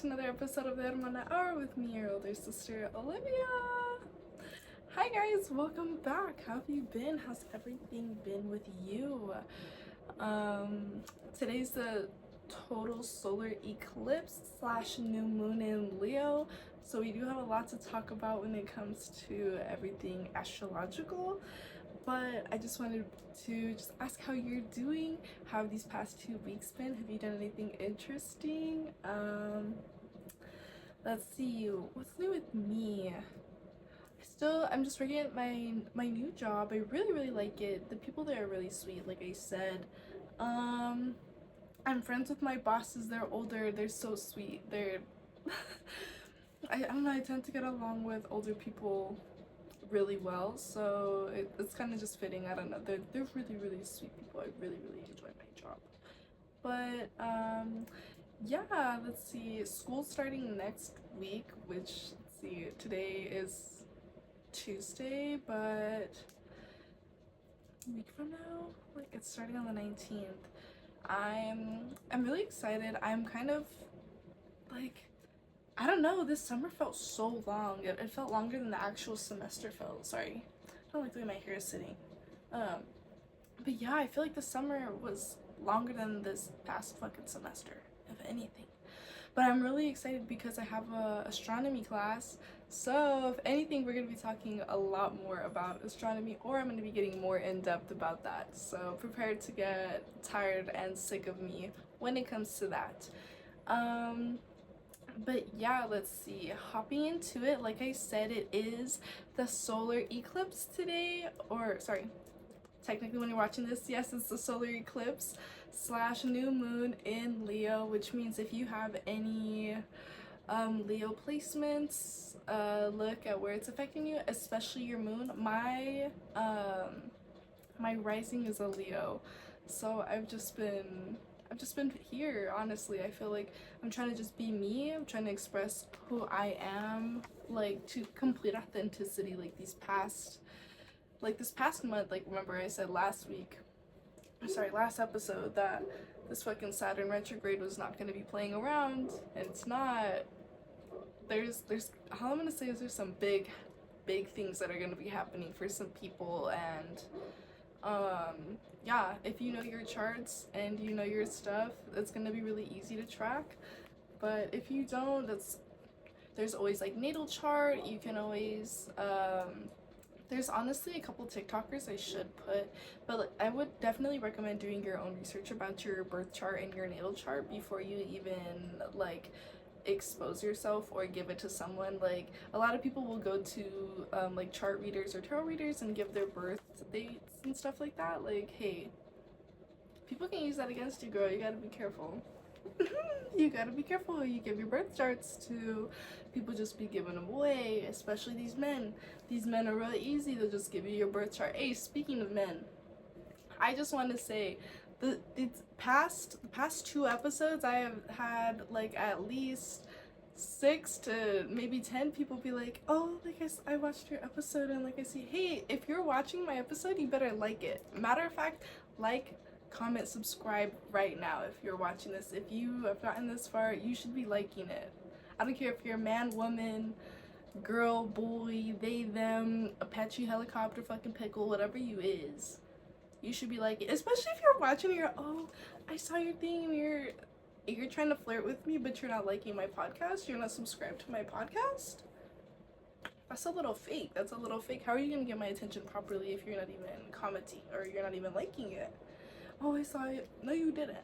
to another episode of the Hermana Hour with me, your older sister, Olivia. Hi guys, welcome back. How have you been? How's everything been with you? Today's the total solar eclipse / new moon in Leo, so we do have a lot to talk about when it comes to everything astrological. But I just wanted to just ask how you're doing. How have these past 2 weeks been? Have you done anything interesting? Let's see, what's new with me? I'm just working at my new job. I really like it. The people there are really sweet, like I said. I'm friends with my bosses. They're older. They're so sweet. I don't know, I tend to get along with older people really well, so it's kind of just fitting. I don't know, they're really sweet people. I really enjoy my job. But yeah, let's see, school's starting next week, which, let's see, today is Tuesday, but a week from now, like, it's starting on the 19th. I'm really excited. I'm kind of like, I don't know, this summer felt so long. It felt longer than the actual semester felt. Sorry, I don't like the way my hair is sitting. But yeah, I feel like the summer was longer than this past fucking semester, if anything. But I'm really excited because I have a astronomy class. So if anything, we're going to be talking a lot more about astronomy, or I'm going to be getting more in depth about that. So prepare to get tired and sick of me when it comes to that. But yeah, let's see, hopping into it, like I said, it is the solar eclipse today, or sorry, technically when you're watching this, yes, it's the solar eclipse / new moon in Leo, which means if you have any Leo placements, look at where it's affecting you, especially your moon. My rising is a Leo, so I've just been here, honestly. I feel like I'm trying to just be me. I'm trying to express who I am, like, to complete authenticity. Like this past month, like, remember I said last episode, that this fucking Saturn retrograde was not going to be playing around, and it's not. There's all I'm gonna say is there's some big things that are gonna be happening for some people, and yeah, if you know your charts and you know your stuff, it's gonna be really easy to track. But if you don't, there's always like natal chart. You can always there's honestly a couple TikTokers I should put, but like, I would definitely recommend doing your own research about your birth chart and your natal chart before you even like expose yourself or give it to someone. Like, a lot of people will go to like chart readers or tarot readers and give their birth dates and stuff like that. Like, hey, people can use that against you, girl. You gotta be careful. You gotta be careful who you give your birth charts to. People just be giving them away, especially these men. These men are really easy. They'll just give you your birth chart. Hey, speaking of men, I just want to say, the past 2 episodes, I have had like at least 6 to maybe 10 people be like, oh, like I watched your episode, and like I see, hey, if you're watching my episode, you better like it. Matter of fact, like, comment, subscribe right now. If you're watching this, if you have gotten this far, you should be liking it. I don't care if you're a man, woman, girl, boy, they, them, Apache helicopter, fucking pickle, whatever you is. You should be like it, especially if you're watching and you're, oh, I saw your thing, and you're trying to flirt with me, but you're not liking my podcast, you're not subscribed to my podcast. That's a little fake. How are you gonna get my attention properly if you're not even commenting or you're not even liking it? Oh, I saw it. No, you didn't.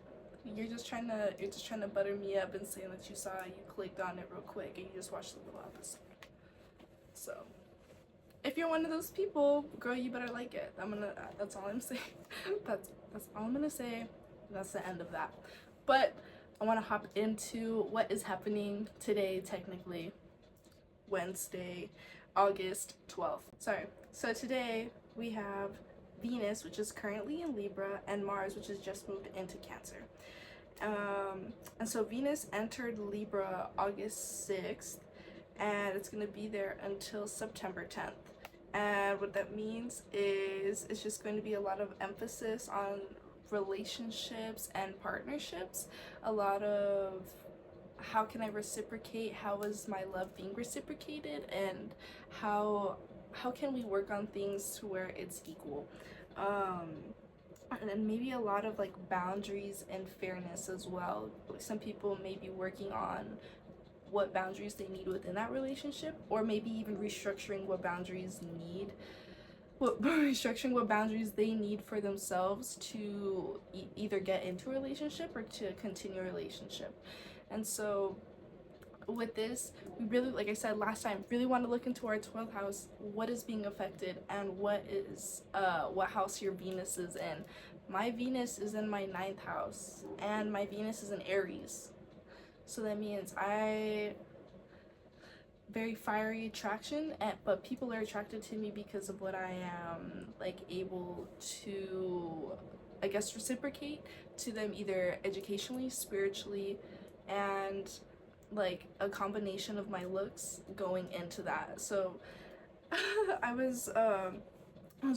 You're just trying to butter me up and saying that you saw it, you clicked on it real quick, and you just watched the little episode. So if you're one of those people, girl, you better like it. That's all I'm saying. that's all I'm gonna say. That's the end of that. But I want to hop into what is happening today, technically Wednesday, August 12th. Sorry. So today we have Venus, which is currently in Libra, and Mars, which has just moved into Cancer. And so Venus entered Libra August 6th, and it's going to be there until September 10th. And what that means is it's just going to be a lot of emphasis on relationships and partnerships, a lot of how can I reciprocate, how is my love being reciprocated, and how can we work on things to where it's equal. um and then maybe a lot of like boundaries and fairness as well. Like some people may be working on what boundaries they need within that relationship, or maybe even restructuring what boundaries need, what restructuring what boundaries they need for themselves to either get into a relationship or to continue a relationship. And so with this, we really, like I said last time, really want to look into our 12th house, what is being affected, and what house your Venus is in. My Venus is in my 9th house, and my Venus is in Aries. So that means I very fiery attraction, but people are attracted to me because of what I am like able to, I guess, reciprocate to them, either educationally, spiritually, and like a combination of my looks going into that. So I was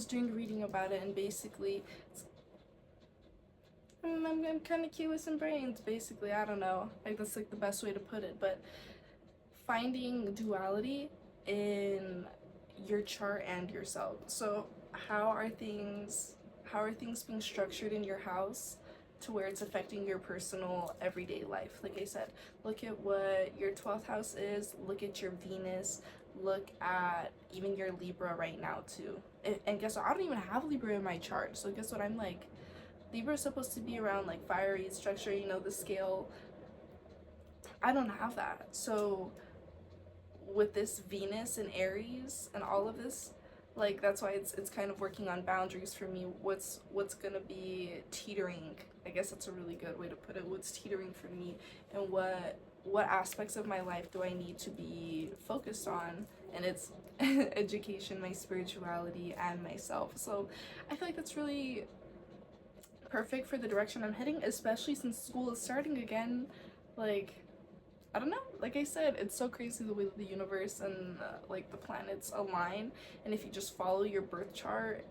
doing reading about it, and basically I'm kind of cute with some brains, basically. I don't know, like that's like the best way to put it, but finding duality in your chart and yourself. So how are things being structured in your house to where it's affecting your personal everyday life? Like I said, look at what your 12th house is, look at your Venus, look at even your Libra right now too. And guess what? I don't even have Libra in my chart. So guess what? I'm like, Libra is supposed to be around like fiery structure, you know, the scale. I don't have that. So with this Venus and Aries and all of this, like that's why it's kind of working on boundaries for me. What's gonna be teetering, I guess that's a really good way to put it. What's teetering for me, and what aspects of my life do I need to be focused on? And it's education, my spirituality, and myself. So I feel like that's really perfect for the direction I'm heading, especially since school is starting again. Like, I don't know, like I said, it's so crazy the way that the universe and like the planets align. And if you just follow your birth chart,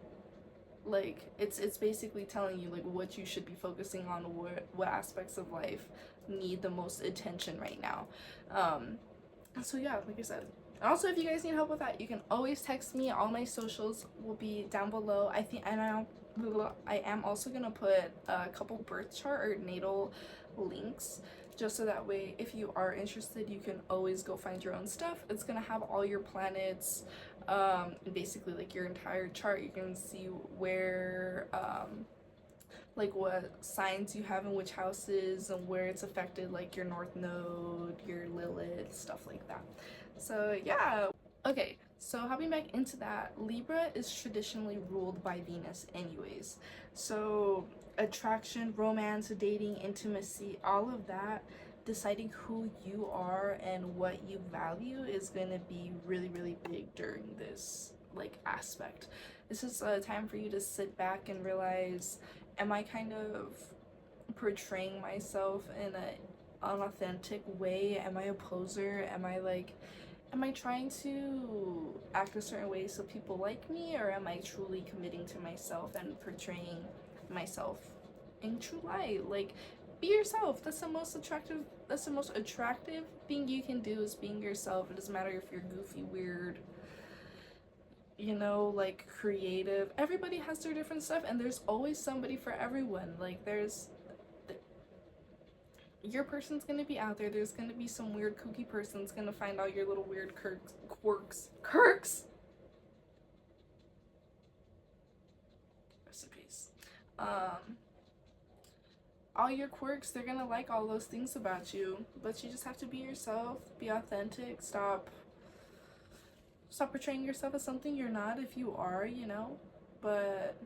like it's basically telling you like what you should be focusing on, what aspects of life need the most attention right now. So yeah, like I said, also if you guys need help with that, you can always text me. All my socials will be down below. I think, and I am also gonna put a couple birth chart or natal links, just so that way if you are interested, you can always go find your own stuff. It's gonna have all your planets, basically like your entire chart. You can see where like what signs you have in which houses and where it's affected, like your North Node, your Lilith, stuff like that. So yeah. Okay, so hopping back into that, Libra is traditionally ruled by Venus anyways. So attraction, romance, dating, intimacy, all of that, deciding who you are and what you value is going to be really, really big during this like aspect. This is a time for you to sit back and realize, am I kind of portraying myself in an unauthentic way? Am I a poser? Am I trying to act a certain way so people like me, or am I truly committing to myself and portraying myself in true light? Like, be yourself. That's the most attractive thing you can do, is being yourself. It doesn't matter if you're goofy, weird, you know, like creative. Everybody has their different stuff, and there's always somebody for everyone. Like your person's gonna be out there. There's gonna be some weird kooky person's gonna find all your little weird quirks. Rest in peace. All your quirks, they're gonna like all those things about you, but you just have to be yourself, be authentic. Stop portraying yourself as something you're not if you are, you know. But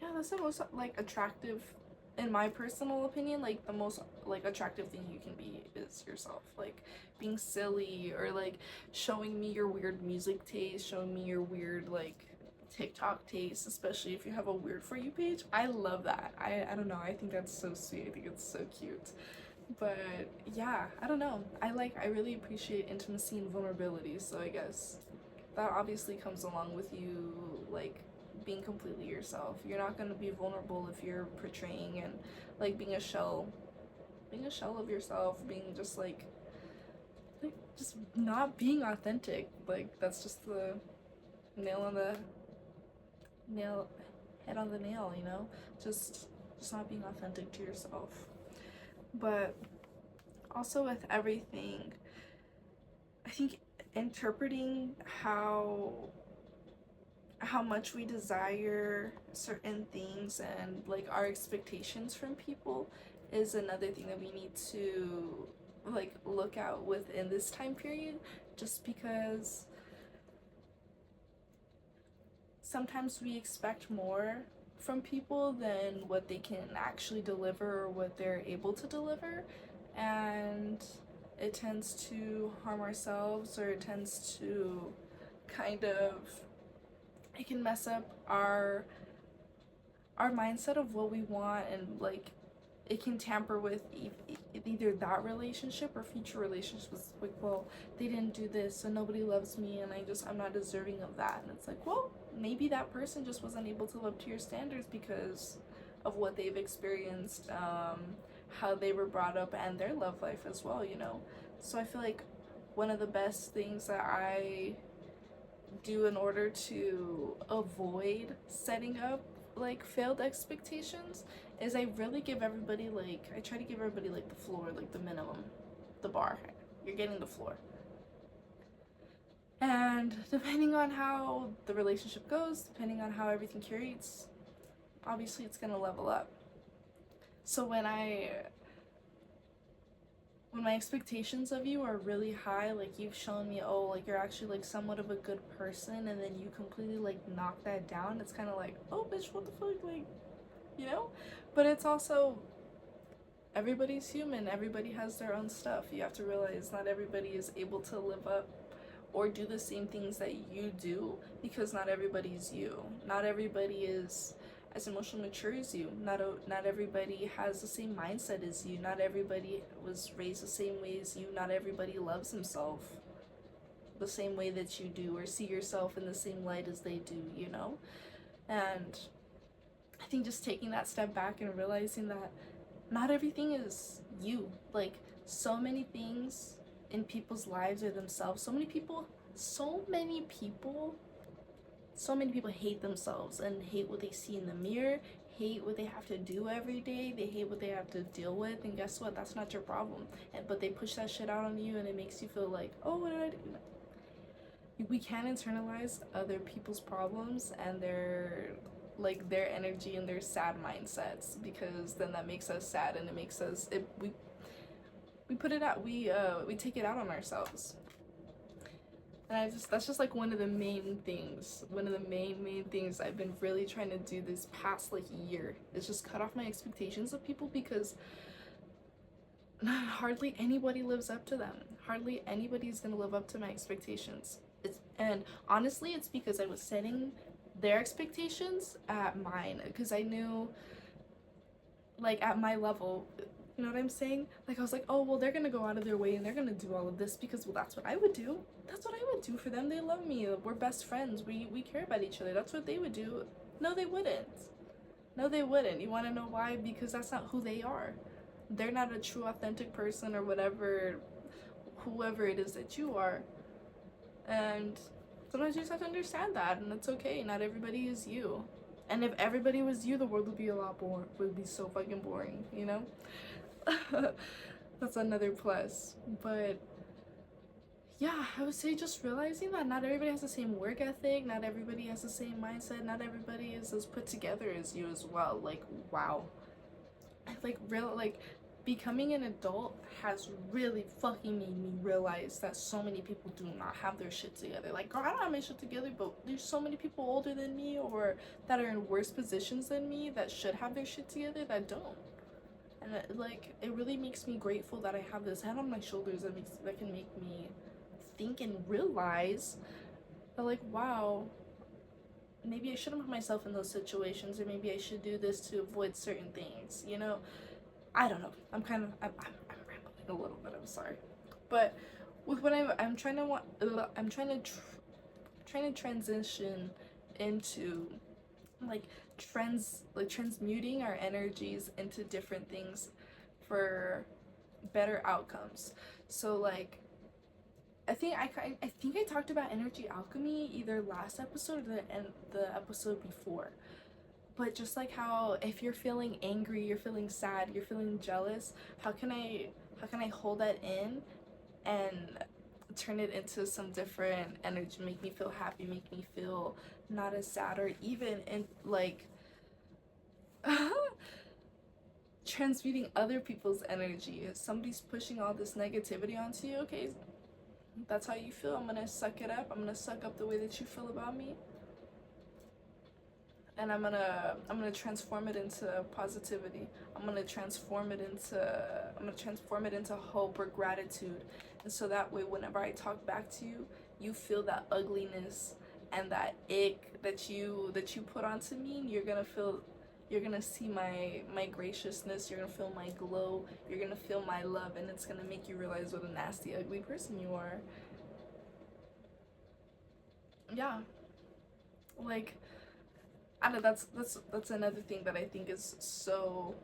yeah, that's the most like attractive, in my personal opinion, like the most like attractive thing you can be is yourself. Like being silly, or like showing me your weird music taste, showing me your weird like TikTok taste, especially if you have a weird For You page. I love that. I don't know, I think that's so sweet. I think it's so cute. But yeah, I don't know, I really appreciate intimacy and vulnerability. So I guess that obviously comes along with you like being completely yourself. You're not going to be vulnerable if you're portraying and like being a shell being a shell of yourself, being just like just not being authentic. Like that's just the nail on the nail head on the nail, you know? Just not being authentic to yourself. But also with everything, I think interpreting how much we desire certain things and like our expectations from people is another thing that we need to like look at within this time period, just because sometimes we expect more from people than what they can actually deliver or what they're able to deliver, and it tends to harm ourselves, or it tends to kind of, it can mess up our mindset of what we want, and like it can tamper with either that relationship or future relationships. Like, well, they didn't do this, so nobody loves me, and I'm not deserving of that. And it's like, well, maybe that person just wasn't able to live up to your standards because of what they've experienced, how they were brought up, and their love life as well, you know. So I feel like one of the best things that I do in order to avoid setting up like failed expectations is I really give everybody, like, I try to give everybody like the floor, like the minimum, the bar. You're getting the floor. And depending on how the relationship goes, depending on how everything curates, obviously it's gonna level up. So when my expectations of you are really high, like you've shown me, oh, like you're actually like somewhat of a good person, and then you completely like knock that down, it's kind of like, oh bitch, what the fuck, like, you know. But it's also, everybody's human, everybody has their own stuff. You have to realize not everybody is able to live up or do the same things that you do, because not everybody's you. Not everybody is as emotionally mature as you. Not everybody has the same mindset as you. Not everybody was raised the same way as you. Not everybody loves himself the same way that you do, or see yourself in the same light as they do, you know? And I think just taking that step back and realizing that not everything is you. Like, so many things in people's lives are themselves. So many people hate themselves and hate what they see in the mirror, hate what they have to do every day, they hate what they have to deal with, and guess what? That's not your problem. But they push that shit out on you, and it makes you feel like, oh, what did I do? We can't internalize other people's problems and their energy and their sad mindsets, because then that makes us sad, and it makes us we put it out, we take it out on ourselves. And that's just like one of the main things I've been really trying to do this past like year, is just cut off my expectations of people, because hardly anybody lives up to them. Hardly anybody's gonna live up to my expectations. And honestly, it's because I was setting their expectations at mine, because I knew, like, at my level, you know what I'm saying? Like, I was like, oh, well, they're gonna go out of their way and they're gonna do all of this because, well, that's what I would do. That's what I would do for them. They love me. We're best friends. We care about each other. That's what they would do. No, they wouldn't. No, they wouldn't. You wanna know why? Because that's not who they are. They're not a true, authentic person, or whatever, whoever it is that you are. And sometimes you just have to understand that, and it's okay. Not everybody is you. And if everybody was you, the world would be a lot more, would be so fucking boring, you know? That's another plus. But yeah, I would say just realizing that not everybody has the same work ethic, not everybody has the same mindset, not everybody is as put together as you as well. Like, wow. Like becoming an adult has really fucking made me realize that so many people do not have their shit together. Like, girl, I don't have my shit together, but there's so many people older than me, or that are in worse positions than me, that should have their shit together, that don't. And it really makes me grateful that I have this head on my shoulders that can make me think and realize that, like, wow, maybe I shouldn't put myself in those situations, or maybe I should do this to avoid certain things, you know? I don't know. I'm rambling a little bit. I'm sorry, but with what I'm trying to transition into, like, transmuting our energies into different things for better outcomes. So like I think I talked about energy alchemy either last episode or the episode before. But just like how if you're feeling angry, you're feeling sad, you're feeling jealous, how can I hold that in and turn it into some different energy, make me feel happy, make me feel not as sad, or even in like transmuting other people's energy. If somebody's pushing all this negativity onto you, okay, that's how you feel. I'm gonna suck it up. I'm gonna suck up the way that you feel about me, and I'm gonna transform it into positivity. I'm gonna transform it into hope or gratitude, and so that way, whenever I talk back to you, you feel that ugliness and that ick that you put onto me. You're gonna see my graciousness. You're gonna feel my glow. You're gonna feel my love, and it's gonna make you realize what a nasty, ugly person you are. Yeah, like I don't know, that's another thing that I think is so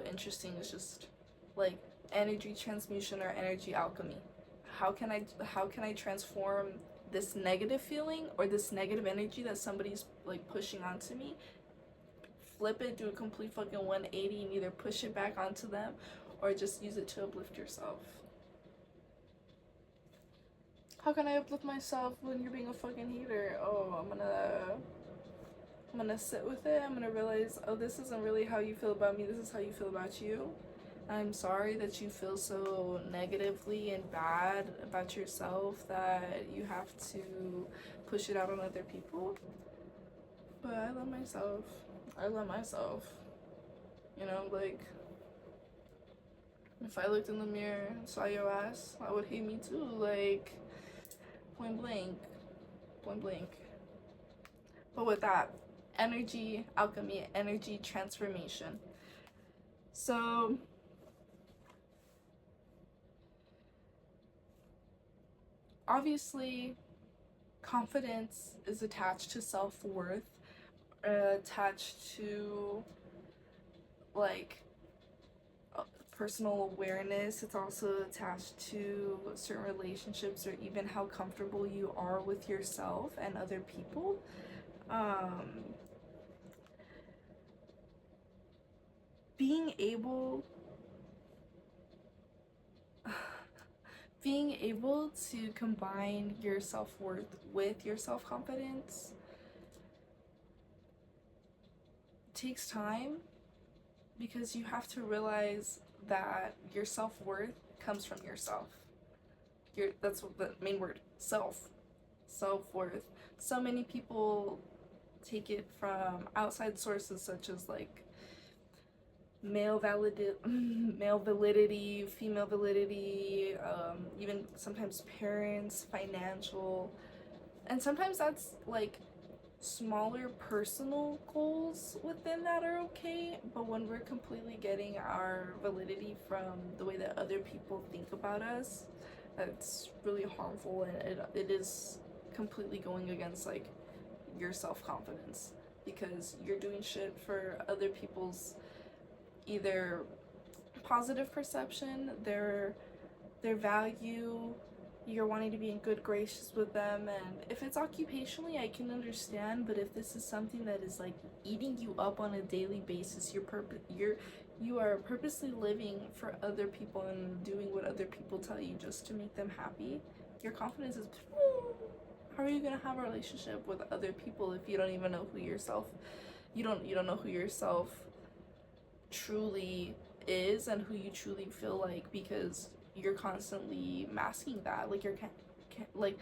interesting. It's just like energy transmutation or energy alchemy. How can I transform this negative feeling or this negative energy that somebody's like pushing onto me, flip it, do a complete fucking 180, and either push it back onto them or just use it to uplift yourself. How can I uplift myself when you're being a fucking hater? Oh, I'm gonna sit with it. I'm gonna realize, oh, this isn't really how you feel about me. This is how you feel about you. I'm sorry that you feel so negatively and bad about yourself that you have to push it out on other people. But I love myself. I love myself. You know, like, if I looked in the mirror and saw your ass, I would hate me too. Like, point blank. Point blank. But with that, energy alchemy, energy transformation. So, obviously, confidence is attached to self-worth, attached to like personal awareness. It's also attached to certain relationships or even how comfortable you are with yourself and other people. Being able being able to combine your self-worth with your self-confidence takes time, because you have to realize that your self-worth comes from yourself. That's the main word, self-worth. So many people take it from outside sources such as like male validity, female validity, even sometimes parents, financial, and sometimes that's like smaller personal goals within that are okay, but when we're completely getting our validity from the way that other people think about us, that's really harmful, and it is completely going against like your self-confidence, because you're doing shit for other people's either positive perception, their value. You're wanting to be in good graces with them, and if it's occupationally, I can understand. But if this is something that is like eating you up on a daily basis, you are purposely living for other people and doing what other people tell you just to make them happy, your confidence is how are you gonna have a relationship with other people if you don't even know who yourself you don't know who yourself truly is and who you truly feel like, because you're constantly masking that, like like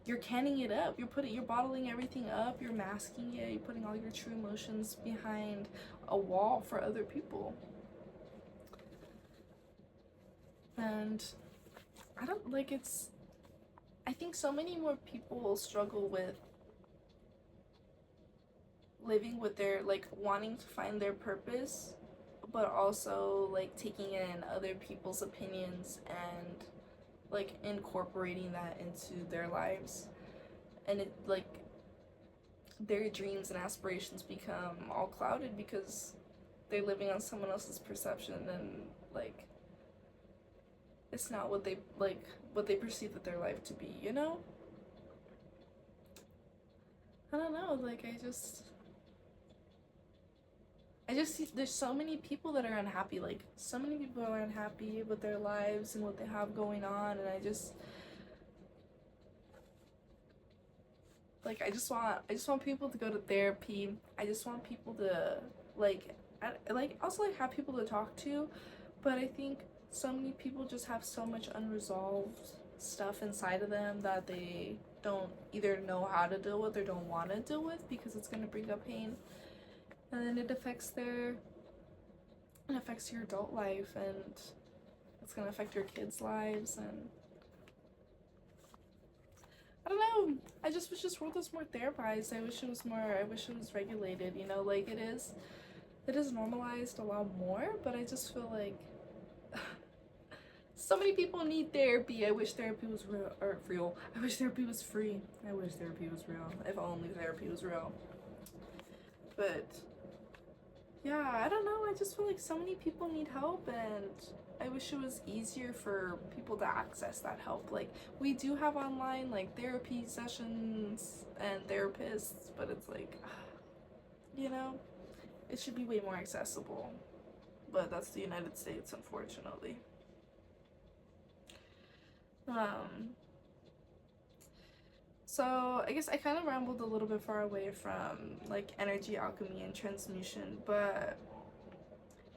you're canning it up, you're bottling everything up, you're masking it, you're putting all your true emotions behind a wall for other people. And I don't like it's I think so many more people struggle with living with their like wanting to find their purpose, but also like taking in other people's opinions and like incorporating that into their lives, and it like their dreams and aspirations become all clouded because they're living on someone else's perception, and like it's not what they like, what they perceive that their life to be, you know? I don't know, like I just see there's so many people that are unhappy, like so many people are unhappy with their lives and what they have going on, and I just like I just want people to go to therapy. I just want people to like like also like have people to talk to, but I think so many people just have so much unresolved stuff inside of them that they don't either know how to deal with or don't want to deal with because it's going to bring up pain, and then it affects your adult life, and it's going to affect your kids' lives. And I don't know, I just wish this world was more therapized. I wish it was regulated, you know, like it is normalized a lot more, but I just feel like so many people need therapy. I wish therapy was real. I wish therapy was free. I wish therapy was real. If only therapy was real. But yeah, I don't know. I just feel like so many people need help, and I wish it was easier for people to access that help. Like, we do have online like therapy sessions and therapists, but it's like, you know, it should be way more accessible. But that's the United States, unfortunately. Um, so I guess I kind of rambled a little bit far away from like energy alchemy and transmutation, but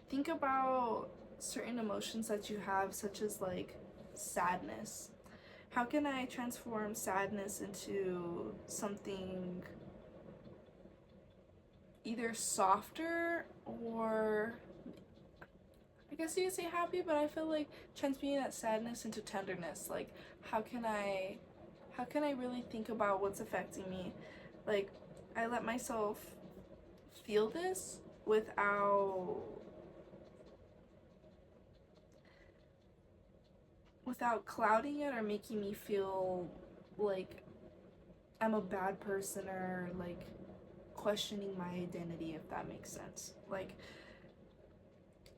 think about certain emotions that you have, such as like sadness. How can I transform sadness into something either softer, or I guess you could say happy, but I feel like transmuting that sadness into tenderness. Like, how can I really think about what's affecting me? Like, I let myself feel this without clouding it or making me feel like I'm a bad person, or like questioning my identity, if that makes sense. Like,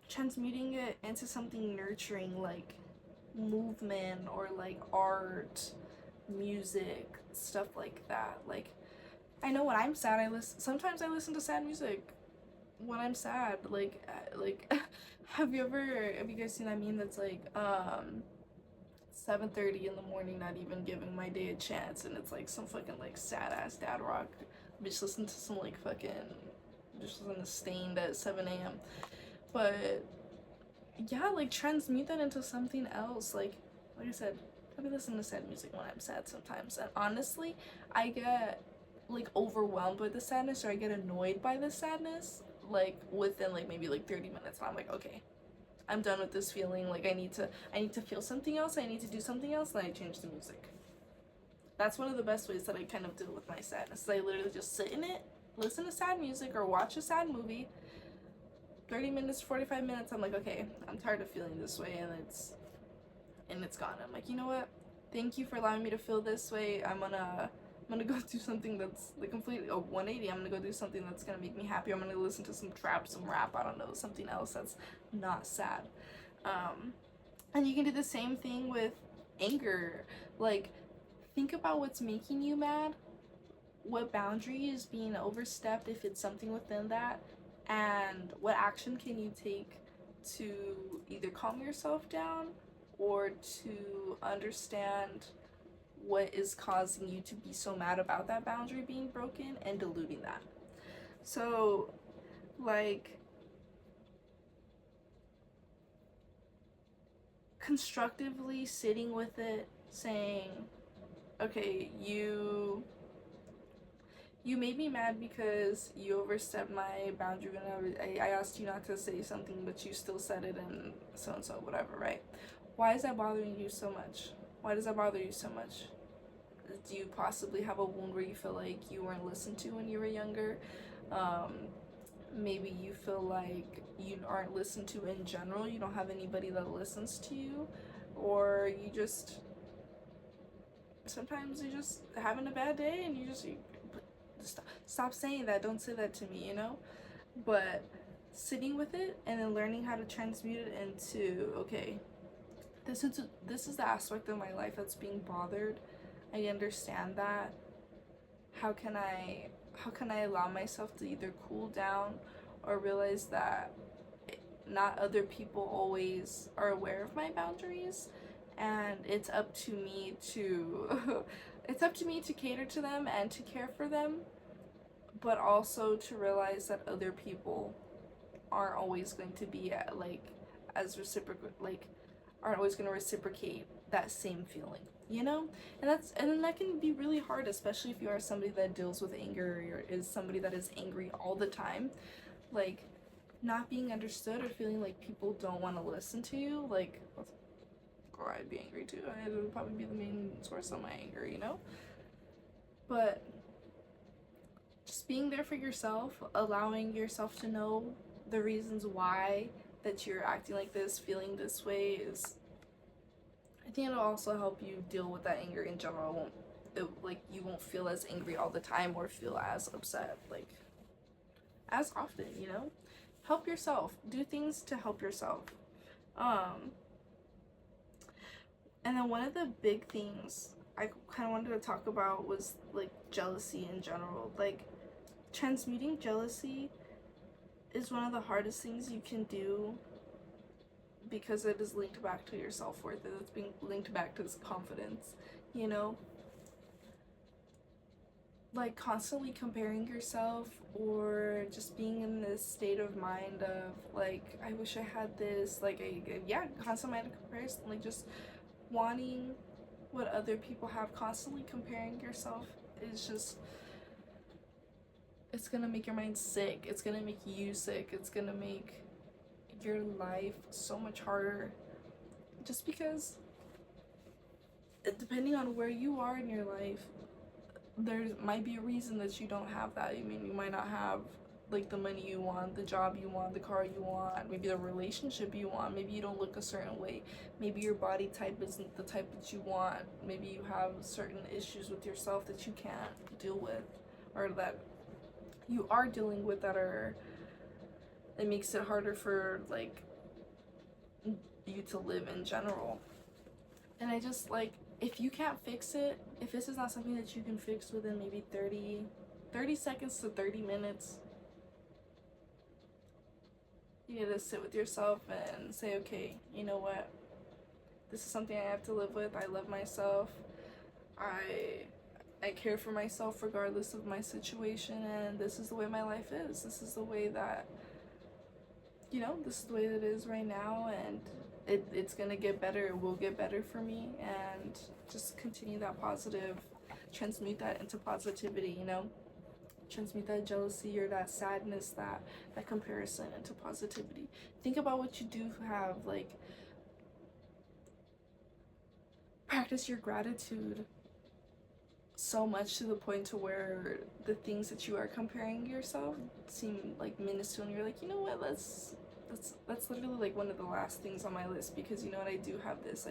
transmuting it into something nurturing, like movement or like art, music, stuff like that. Like, I know when I'm sad, sometimes I listen to sad music when I'm sad. Like have you guys seen that meme that's like 7:30 in the morning, not even giving my day a chance, and it's like some fucking like sad ass dad rock. Bitch, listen to some like fucking, just listen to Stained at 7 a.m. But yeah, like transmute that into something else. Like I said, I be listening to sad music when I'm sad sometimes, and honestly, I get like overwhelmed by the sadness, or I get annoyed by the sadness like within like maybe like 30 minutes, and I'm like, okay, I'm done with this feeling. Like, I need to feel something else, I need to do something else, and I change the music. That's one of the best ways that I kind of deal with my sadness. I literally just sit in it, listen to sad music, or watch a sad movie. 30 minutes, 45 minutes, I'm like, okay, I'm tired of feeling this way, and it's gone. I'm like, you know what? Thank you for allowing me to feel this way. I'm gonna go do something that's like completely a 180. I'm gonna go do something that's gonna make me happy. I'm gonna listen to some trap, some rap, I don't know, something else that's not sad. And you can do the same thing with anger. Like, think about what's making you mad, what boundary is being overstepped if it's something within that, and what action can you take to either calm yourself down or to understand what is causing you to be so mad about that boundary being broken, and diluting that. So, like, constructively sitting with it, saying, okay, you made me mad because you overstepped my boundary when I asked you not to say something, but you still said it, and so, whatever, right? Why is that bothering you so much? Why does that bother you so much? Do you possibly have a wound where you feel like you weren't listened to when you were younger? Maybe you feel like you aren't listened to in general. You don't have anybody that listens to you, or sometimes you're just having a bad day, and stop saying that. Don't say that to me, you know? But sitting with it and then learning how to transmute it into, okay, this is the aspect of my life that's being bothered. I understand that. How can I allow myself to either cool down or realize that not other people always are aware of my boundaries, and it's up to me to it's up to me to cater to them and to care for them, but also to realize that other people aren't always going to be as reciprocal, aren't always going to reciprocate that same feeling, you know. And that can be really hard, especially if you are somebody that deals with anger or is somebody that is angry all the time. Like, not being understood or feeling like people don't want to listen to you. Like, girl, I'd be angry too. It would probably be the main source of my anger, you know. But just being there for yourself, allowing yourself to know the reasons why that you're acting like this, feeling this way, is, I think it'll also help you deal with that anger in general. You won't feel as angry all the time or feel as upset as often, you know. Help yourself. Do things to help yourself. And then one of the big things I kind of wanted to talk about was jealousy in general. Transmuting jealousy is one of the hardest things you can do, because it is linked back to your self-worth. It's being linked back to this confidence, you know. Constantly comparing yourself, or just being in this state of mind of I wish I had this, constant mind of comparison, just wanting what other people have. Constantly comparing yourself is just, it's gonna make your mind sick, it's gonna make you sick, it's gonna make your life so much harder, just because depending on where you are in your life, there might be a reason that you don't have that. I mean, you might not have the money you want, the job you want, the car you want, maybe the relationship you want, maybe you don't look a certain way, maybe your body type isn't the type that you want, maybe you have certain issues with yourself that you can't deal with, or that you are dealing with, that are, it makes it harder for you to live in general. And I just if you can't fix it, if this is not something that you can fix within maybe 30 seconds to 30 minutes, you need to sit with yourself and say, okay, you know what, this is something I have to live with. I love myself, I care for myself regardless of my situation, and this is the way my life is. This is the way that, this is the way that it is right now, and it's gonna get better. It will get better for me, and just continue that positive, transmute that into positivity, transmute that jealousy or that sadness, that comparison into positivity. Think about what you do have, practice your gratitude so much to the point to where the things that you are comparing yourself seem minuscule, and you're you know what, that's literally one of the last things on my list, because you know what, I do have this,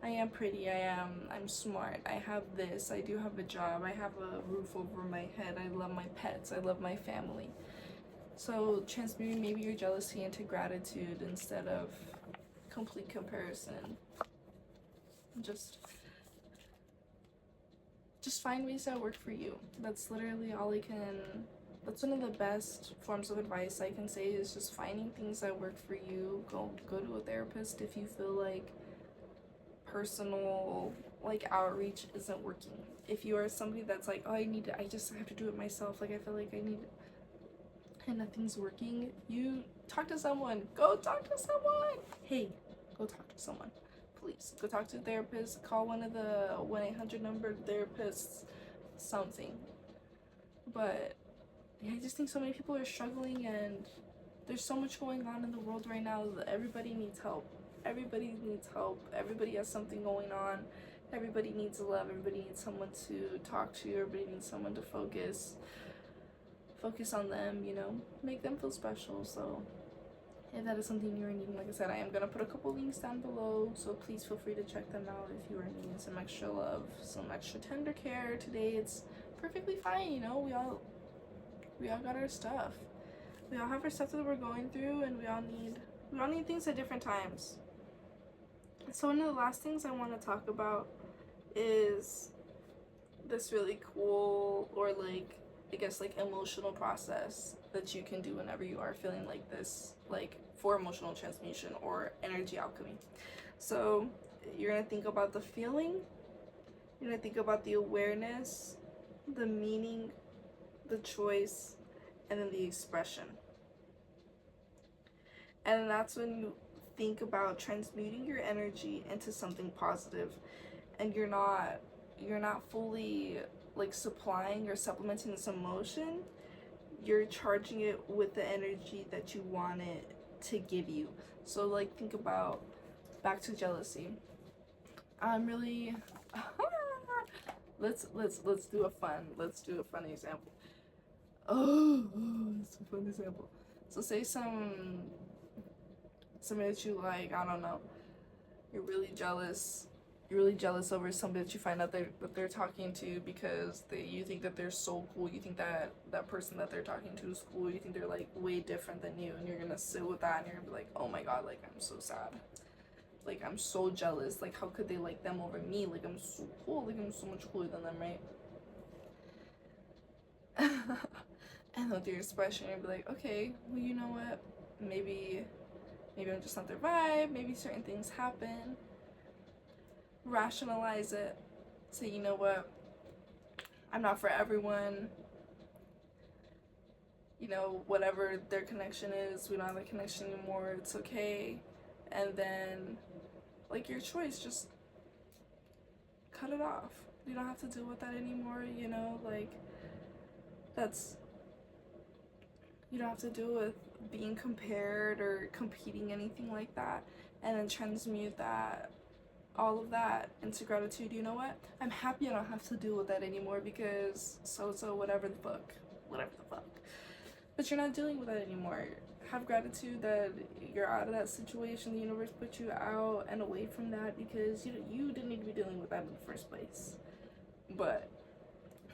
I am pretty, I'm smart, I have this, I do have a job, I have a roof over my head, I love my pets, I love my family. So transmuting maybe your jealousy into gratitude instead of complete comparison. Just find ways that work for you. That's literally all that's one of the best forms of advice I can say, is just finding things that work for you. Go to a therapist if you feel personal outreach isn't working. If you are somebody that's oh, I have to do it myself, I feel I need it, and nothing's working, you talk to someone. Go talk to someone. Hey, go talk to someone. Please go talk to a therapist. Call one of the 1-800 number therapists, something. But yeah, I just think so many people are struggling, and there's so much going on in the world right now that everybody needs help. Everybody needs help. Everybody has something going on. Everybody needs love. Everybody needs someone to talk to. Everybody needs someone to focus on them, make them feel special. So if that is something you're needing, like I said, I am gonna put a couple links down below, so please feel free to check them out if you are needing some extra love, some extra tender care today. It's perfectly fine, we all got our stuff. We all have our stuff that we're going through, and we all need things at different times. So one of the last things I want to talk about is this really cool, or like, I guess like emotional process that you can do whenever you are feeling like this, like for emotional transmutation or energy alchemy. So you're gonna think about the feeling, you're gonna think about the awareness, the meaning, the choice, and then the expression. And that's when you think about transmuting your energy into something positive, and you're not fully like supplying or supplementing this emotion. You're charging it with the energy that you want it to give you. So like think about back to jealousy. I'm really let's do a fun example. Oh, it's a fun example. So say somebody that you like, I don't know, you're really jealous. You're really jealous over somebody that you find out that they're talking to, because you think that they're so cool. You think that that person that they're talking to is cool. You think they're like way different than you, and you're gonna sit with that and you're gonna be like, oh my god, like I'm so sad. Like I'm so jealous. Like how could they like them over me? Like I'm so cool. Like I'm so much cooler than them, right? And with your expression, you'll be like, okay, well you know what? Maybe I'm just not their vibe. Maybe certain things happen. Rationalize it. Say, you know what? I'm not for everyone. You know, whatever their connection is, we don't have a connection anymore. It's okay. And then, like, your choice, just cut it off. You don't have to deal with that anymore, you know? Like, that's, you don't have to deal with being compared or competing, anything like that. And then transmute that, all of that, into gratitude. You know what? I'm happy I don't have to deal with that anymore, because so whatever the fuck. But you're not dealing with that anymore. Have gratitude that you're out of that situation. The universe put you out and away from that, because you didn't need to be dealing with that in the first place. But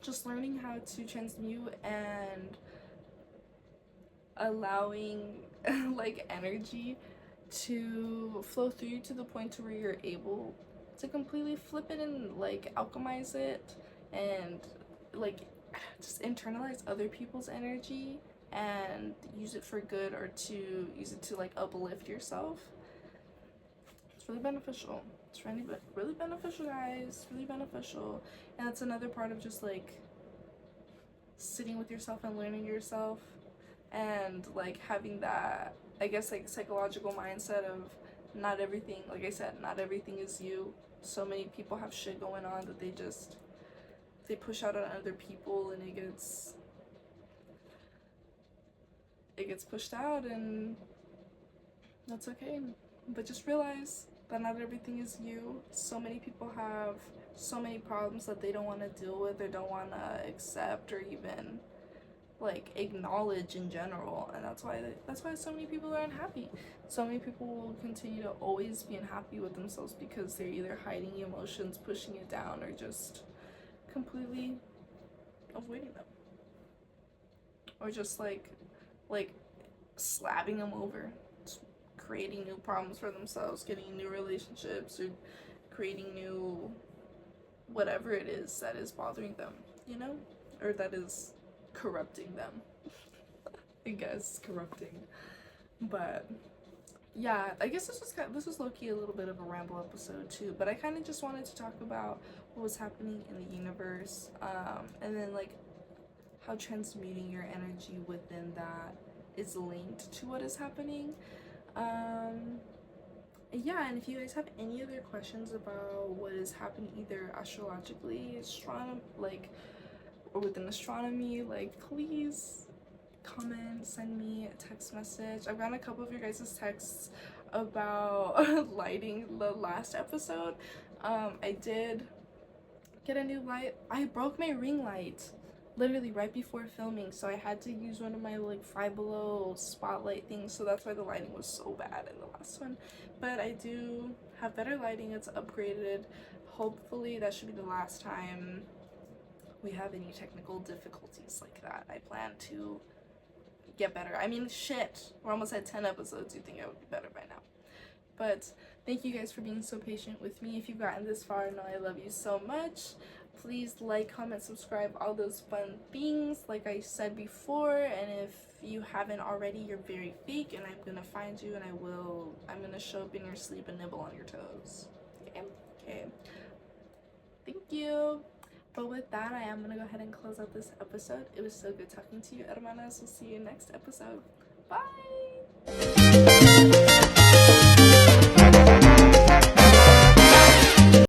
just learning how to transmute and allowing like energy to flow through you to the point to where you're able to completely flip it and like alchemize it, and like just internalize other people's energy and use it for good, or to use it to like uplift yourself. It's really beneficial. It's really beneficial, guys. Really beneficial. And that's another part of just like sitting with yourself and learning yourself, and like having that, I guess, like psychological mindset of not everything, like I said, not everything is you. So many people have shit going on that they push out on other people, and it gets pushed out, and that's okay. But just realize that not everything is you. So many people have so many problems that they don't want to deal with, or don't want to accept, or even like acknowledge in general. And that's why so many people are unhappy. So many people will continue to always be unhappy with themselves, because they're either hiding emotions, pushing it down, or just completely avoiding them, or just like slapping them over, creating new problems for themselves, getting new relationships, or creating new whatever it is that is bothering them, you know, or that is corrupting them. I guess corrupting. But yeah, I guess this was low-key a little bit of a ramble episode too, but I kind of just wanted to talk about what was happening in the universe, and then like how transmuting your energy within that is linked to what is happening. um yeah, and if you guys have any other questions about what is happening, either astrologically, like, or within astronomy, like, please comment, send me a text message. I've gotten a couple of your guys' texts about lighting the last episode. I did get a new light. I broke my ring light literally right before filming, so I had to use one of my like Five Below spotlight things, so that's why the lighting was so bad in the last one. But I do have better lighting. It's upgraded. Hopefully that should be the last time we have any technical difficulties like that. I plan to get better. I mean, shit, we're almost at 10 episodes. You'd think I would be better by now. But thank you guys for being so patient with me. If you've gotten this far, know I love you so much. Please like, comment, subscribe, all those fun things like I said before. And if you haven't already, you're very fake, and I'm gonna find you, and I'm gonna show up in your sleep and nibble on your toes. Okay. Thank you. But with that, I am gonna go ahead and close out this episode. It was so good talking to you, hermanas. We'll see you next episode. Bye.